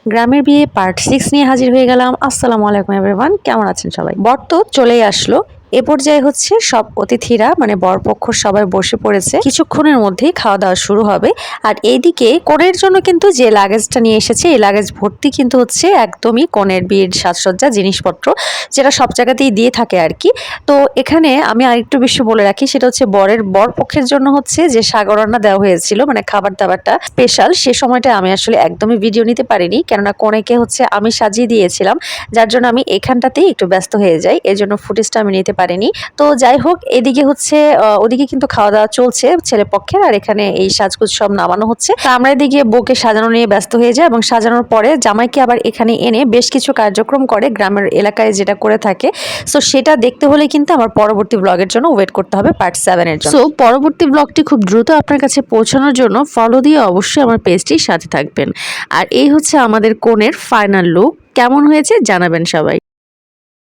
গ্রামের বিয়ে পার্ট 6 নিয়ে হাজির হয়ে গেলাম। আসসালামু আলাইকুম এভরিওয়ান, কেমন আছেন সবাই? বর তো চলেই আসলো। এ পর্যায়ে হচ্ছে সব অতিথিরা মানে বরপক্ষ সবাই বসে পড়েছে, কিছুক্ষণের মধ্যেই খাওয়া দাওয়া শুরু হবে। আর এইদিকে কনের জন্য কিন্তু যে লাগেজটা নিয়ে এসেছে, এই লাগেজ ভর্তি কিন্তু হচ্ছে একদমই কনের বিয়ের সাজসজ্জা জিনিসপত্র, যেটা সব জায়গাতেই দিয়ে থাকে আর কি। তো এখানে আমি আরেকটু বেশি বলে রাখি, সেটা হচ্ছে বর পক্ষের জন্য হচ্ছে যে সাগর রান্না দেওয়া হয়েছিল, মানে খাবার দাবারটা স্পেশাল, সে সময়টা আমি আসলে একদমই ভিডিও নিতে পারিনি, কেননা কনেকে হচ্ছে আমি সাজিয়ে দিয়েছিলাম, যার জন্য আমি এখানটাতেই একটু ব্যস্ত হয়ে যাই, এর জন্য ফুটেজটা আমি নিতে পারিনি। তো যাই হোক, এদিকে হচ্ছে ওদিকে কিন্তু খাওয়া দাওয়া চলছে ছেলে পক্ষের, আর এখানে এই সাজগুজ সব নামানো হচ্ছে। তো আমরা এদিকে বউকে সাজানো নিয়ে ব্যস্ত হয়ে যাই, এবং সাজানোর পরে জামাইকে আবার এখানে এনে বেশ কিছু কার্যক্রম করে গ্রামের এলাকায় যেটা করে থাকে। সো সেটা দেখতে হলে কিন্তু আমার পরবর্তী ব্লগের জন্য ওয়েট করতে হবে পার্ট 7 এর জন্য। সো পরবর্তী ব্লগটি খুব দ্রুত আপনার কাছে পৌঁছানোর জন্য ফলো দিয়ে অবশ্যই আমার পেজটির সাথে থাকবেন। আর এই হচ্ছে আমাদের কোণের ফাইনাল লুক, কেমন হয়েছে জানাবেন সবাই।